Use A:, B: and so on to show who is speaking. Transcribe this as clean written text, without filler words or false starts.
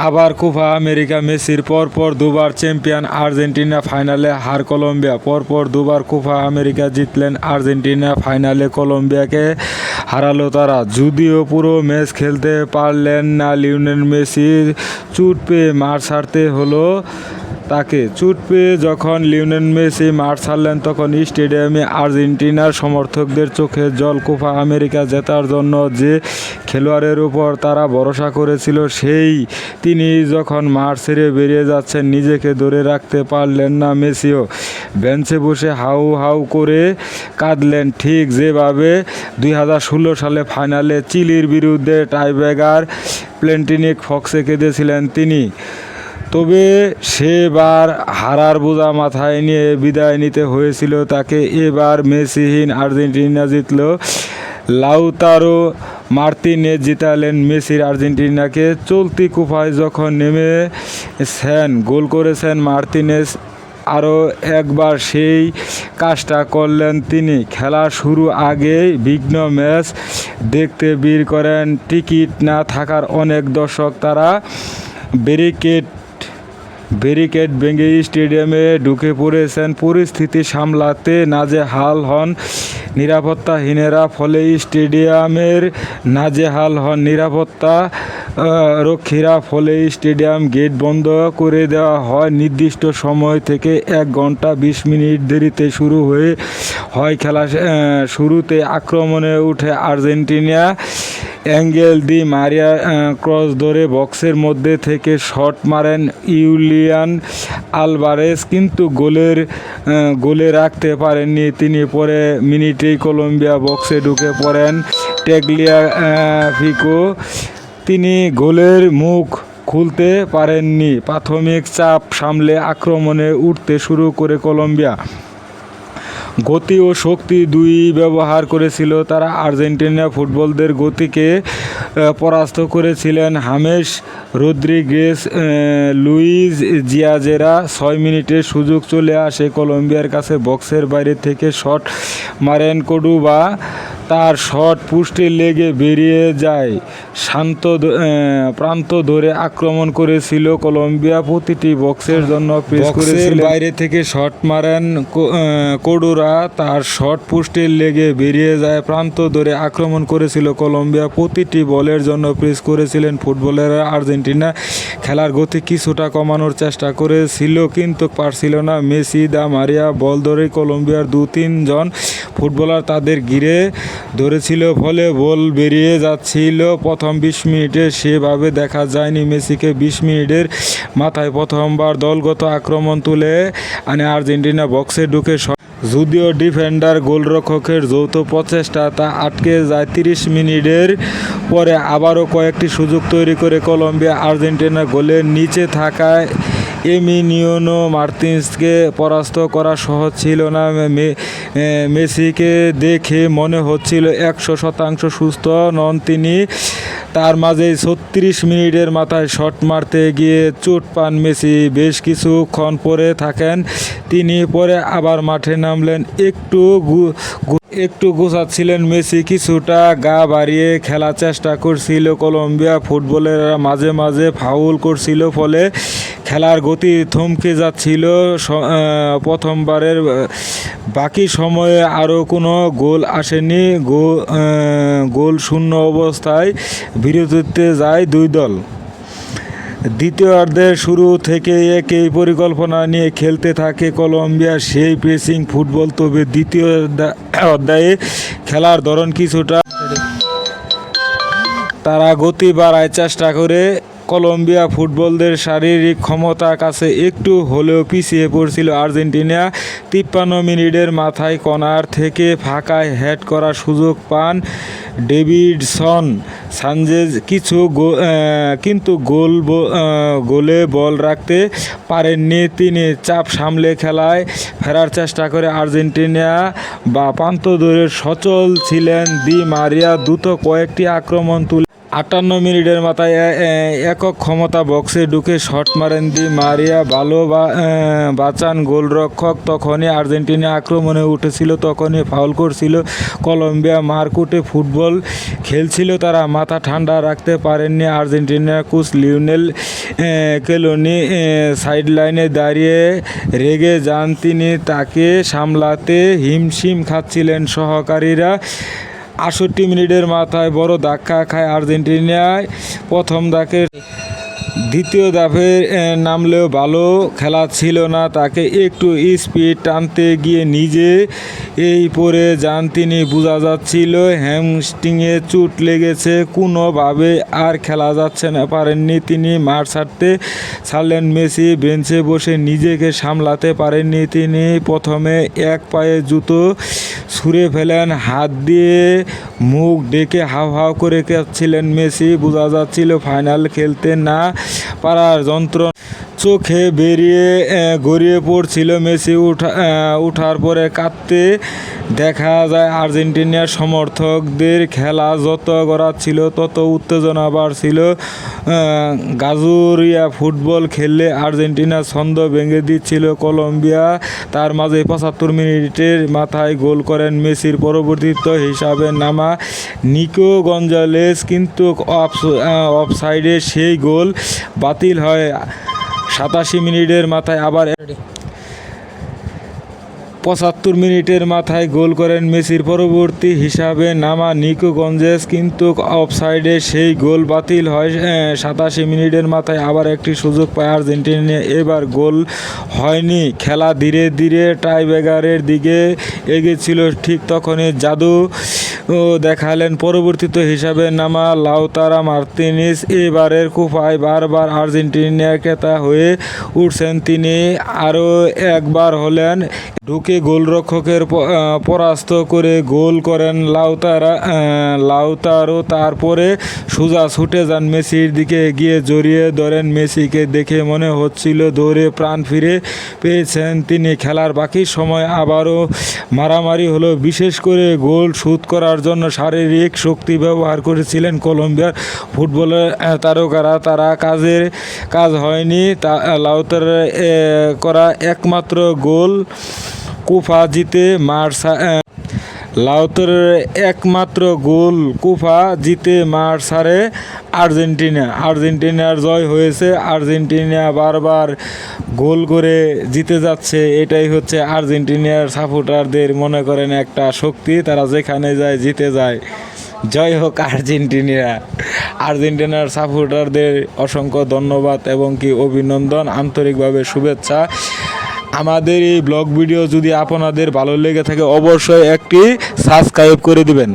A: আবার Copa America মেসির পরপর দুবার চ্যাম্পিয়ন আর্জেন্টিনা, ফাইনালে হার কলম্বিয়া। পরপর দুবার কোপা আমেরিকা জিতলেন আর্জেন্টিনা, ফাইনালে কলম্বিয়াকে হারালো তারা। যদিও পুরো ম্যাচ খেলতে পারলেন না লিওনেল মেসি, চোট পেয়ে মাঠ ছাড়তে হলো তাকে। চোট পেয়ে যখন লিওনেল মেসি মাঠ ছাড়লেন তখন স্টেডিয়ামে আর্জেন্টিনার সমর্থকদের চোখে জল। কোপা আমেরিকা জেতার জন্য যে খেলোয়াড়ের উপর তারা ভরসা করেছিল তিনি যখন মাঠ ছেড়ে বেরিয়ে যাচ্ছেন, নিজেকে ধরে রাখতে পারলেন না মেসিও। বেঞ্চে বসে হাউ হাউ করে কাঁদলেন, ঠিক যেভাবে 2016 সালে ফাইনালে চিলির বিরুদ্ধে টাইব্রেকার প্লেটিনিক ফক্সে কেঁদেছিলেন তিনি। তবে সেবার হারার বোঝা মাথায় নিয়ে বিদায় নিতে হয়েছিল তাকে। এবার মেসিহীন আর্জেন্টিনা জিতল। লাউতারো মার্তিনেজ জিতালেন মেসির আর্জেন্টিনাকে। চলতি কোপায় যখন নেমেছেন, গোল করেছেন মার্তিনেজ, আরও একবার সেই কাজটা করলেন তিনি। খেলা শুরু আগেই বিঘ্ন ম্যাচ দেখতে ভিড় করেন টিকিট না থাকার অনেক দর্শক। তারা ব্যারিকেড ভেঙে স্টেডিয়ামে ঢুকে পড়েছেন। পরিস্থিতি সামলাতে নাজেহাল হন নিরাপত্তাহীনেরা, ফলে স্টেডিয়ামের নাজেহাল হন নিরাপত্তা রক্ষীরা। ফলে স্টেডিয়াম গেট বন্ধ করে দেওয়া হয়। নির্দিষ্ট সময় থেকে 1 ঘন্টা 20 মিনিট দেরিতে শুরু হয় খেলা। শুরুতে আক্রমণে উঠে আর্জেন্টিনা। অ্যাঙ্গেল দি মারিয়া ক্রস ধরে বক্সের মধ্যে থেকে শট মারেন ইউলিয়ান আলভারেজ, কিন্তু গোলে রাখতে পারেননি তিনি। পরে মিনিটেই কলম্বিয়া বক্সে ঢুকে পড়েন ট্যাগলিয়াফিকো, তিনি গোলের মুখ খুলতে পারেননি। প্রাথমিক চাপ সামলে আক্রমণে উঠতে শুরু করে কলম্বিয়া। গতি ও শক্তি দুই ব্যবহার করেছিল তারা। আর্জেন্টিনা ফুটবলদের গতিকে পরাস্ত করেছিলেন হামেস রদ্রিগেজ, লুইস জিয়াজেরা। 6 মিনিটে সুযোগ চলে আসে কলম্বিয়ার কাছে। বক্সের বাইরে থেকে শট মারেন কর্ডোবা, তার শট পোস্টে লেগে বেরিয়ে যায়। প্রান্ত ধরে আক্রমণ করেছিল কলম্বিয়া, প্রতিটি বক্সের জন্য প্রেস করেছিল। বাইরে থেকে শট মারেন কর্ডোবা, তার শট পোস্টে লেগে বেরিয়ে যায়। প্রান্ত ধরে আক্রমণ করেছিল কলম্বিয়া, প্রতিটি বলের জন্য প্রেস করেছিলেন ফুটবলাররা। আর্জেন্টিনা খেলার গতি কিছুটা কমানোর চেষ্টা করেছিল, কিন্তু পারছিল না। মেসি, দা মারিয়া বল ধরে কলম্বিয়ার 2-3 জন ফুটবলার তাদের ঘিরে ধরেছিল, ফলে বল বেরিয়ে যাচ্ছিল। প্রথম 20 মিনিটে সেভাবে দেখা যায়নি মেসিকে। 20 মিনিটের মাথায় প্রথমবার দলগত আক্রমণ তুলে আনে আর্জেন্টিনা, বক্সে ঢুকে। যদিও ডিফেন্ডার গোলরক্ষকের যৌথ প্রচেষ্টা তা আটকে যায়। 30 মিনিটের পরে আবারও কয়েকটি সুযোগ তৈরি করে কলম্বিয়া। আর্জেন্টিনা গোলের নিচে থাকায় এমিলিয়ানো মার্তিনেজকে পরাস্ত করা সহজ ছিল না। মেসিকে দেখে মনে হচ্ছিল 100% সুস্থ নন তিনি। তার মাঝেই 36 মিনিটের মাথায় শট মারতে গিয়ে চোট পান মেসি। বেশ কিছুক্ষণ পরে থাকেন তিনি, পরে আবার মাঠে নামলেন। একটু গোছাচ্ছিলেন মেসি, কিছুটা গা বাড়িয়ে খেলার চেষ্টা করছিল কলম্বিয়া। ফুটবলাররা মাঝে মাঝে ফাউল করছিল, ফলে খেলার গতি থমকে যাচ্ছিল। প্রথমবারের বাকি সময়ে আরও কোনো গোল আসেনি। গোল শূন্য অবস্থায় বিরতিতে যায় দুই দল। দ্বিতীয়ার্ধের শুরু থেকে একই পরিকল্পনা নিয়ে খেলতে থাকে কলম্বিয়া, সেই প্রেসিং ফুটবল। তবে দ্বিতীয় অধ্যায়ে খেলার ধরন কিছুটা তারা গতি বাড়ায় চেষ্টা করে। কলম্বিয়া ফুটবলদের শারীরিক ক্ষমতার কাছে একটু হলেও পিছিয়ে পড়ছিল আর্জেন্টিনা। 53 মিনিটের মাথায় কর্নার থেকে ফাঁকায় হেড করার সুযোগ পান ডেভিডসন সানচেজ, কিন্তু গোলে বল রাখতে পারেননি তিনি। চাপ সামলে খেলায় ফেরার চেষ্টা করে আর্জেন্টিনা। প্রান্ত ধরে সচল ছিলেন দি মারিয়া, দ্রুত কয়েকটি আক্রমণ তুলে 58 মিনিটের মাথায় একক ক্ষমতা বক্সে ঢুকে শট মারেন দি মারিয়া, ভালো বাঁচান গোলরক্ষক। তখনই আর্জেন্টিনা আক্রমণে উঠেছিল, তখনই ফাউল করছিল কলম্বিয়া। মারকুটে ফুটবল খেলছিল তারা, মাথা ঠান্ডা রাখতে পারেননি আর্জেন্টিনার কোচ লিওনেল স্কেলোনি। সাইডলাইনে দাঁড়িয়ে রেগে যান তিনি, তাকে সামলাতে হিমশিম খাচ্ছিলেন সহকারীরা। 68 মিনিটের মাথায় বড় ধাক্কা খায় আর্জেন্টিনায়। প্রথম ধাপের দ্বিতীয় ধাপে নামলেও ভালো খেলা ছিল না, তাকে একটু স্পিড টানতে গিয়ে নিজে এই পড়ে যান তিনি। বোঝা যাচ্ছিল হ্যামস্ট্রিংয়ে চোট লেগেছে, কোনোভাবে আর খেলা যাচ্ছে না, পারেননি তিনি। মাঠ ছাড়লেন মেসি, বেঞ্চে বসে নিজেকে সামলাতে পারেননি তিনি। প্রথমে এক পায়ে জুতো ছুঁড়ে ফেলেন, হাত দিয়ে মুখ ডেকে হাউ হাউ করে কাঁদছিলেন মেসি। বোঝা যাচ্ছিল ফাইনাল খেলতে না পারার যন্ত্রণা চোখে গড়িয়ে পড়ছিল মেসি। উঠার পরে কাঁদতে দেখা যায় আর্জেন্টিনার সমর্থকদের। খেলা যত গড়াচ্ছিল তত উত্তেজনা বাড়ছিল। গাজুরিয়া ফুটবল খেললে আর্জেন্টিনা ছন্দ ভেঙে দিচ্ছিল কলম্বিয়া। তার মাঝে 75 মিনিটের মাথায় গোল করেন মেসির পরিবর্তিত হিসাবে নামা নিকো গঞ্জালেস, কিন্তু অফসাইডে সেই গোল বাতিল হয়। 87 মিনিটের মাথায় আবার 75 মিনিটের মাথায় গোল করেন মেসির পরবর্তী হিসাবে নামা নিকো গঞ্জেস, কিন্তু অফসাইডে সেই গোল বাতিল হয়। 87 মিনিটের মাথায় আবার একটি সুযোগ পায় আর্জেন্টিনা, এবার গোল হয়নি। খেলা ধীরে ধীরে টাইব্রেকারের দিকে এগিয়েছিল, ঠিক তখনই জাদু দেখালেন পরিবর্তিত হিসাবে নামা লাউতারো মার্তিনেজ। এবারের কোপায় বারবার আর্জেন্টিনা ক্রেতা হয়ে উঠছেন তিনি, আরও একবার হলেন ঢুকে গোলরক্ষকের পরাস্ত করে গোল করেন লাউতারো। তারপরে সোজা ছুটে যান মেসির দিকে, গিয়ে জড়িয়ে ধরেন মেসিকে। দেখে মনে হচ্ছিল দৌড়ে প্রাণ ফিরে পেয়েছেন তিনি। খেলার বাকি সময় আবারও মারামারি হলো, বিশেষ করে গোল শোধ করার জন্য শারীরিক শক্তি ব্যবহার করেছিলেন কলম্বিয়ার ফুটবলের তারকারা। তারা কাজ হয়নি লাউতারো করা একমাত্র গোল কোপা জিতে লাউতারোর একমাত্র গোল কোপা জিতে মাঠ ছাড়ে আর্জেন্টিনার জয় হয়েছে। আর্জেন্টিনা বারবার গোল করে জিতে যাচ্ছে, এটাই হচ্ছে আর্জেন্টিনার সাপোর্টারদের মনে করেন একটা শক্তি, তারা যেখানে যায় জিতে যায়। জয় হোক আর্জেন্টিনার সাপোর্টারদের অসংখ্য ধন্যবাদ এবং কি অভিনন্দন, আন্তরিকভাবে শুভেচ্ছা। আমাদের এই ব্লগ ভিডিও যদি আপনাদের ভালো লেগে থাকে অবশ্যই একটি সাবস্ক্রাইব করে দিবেন।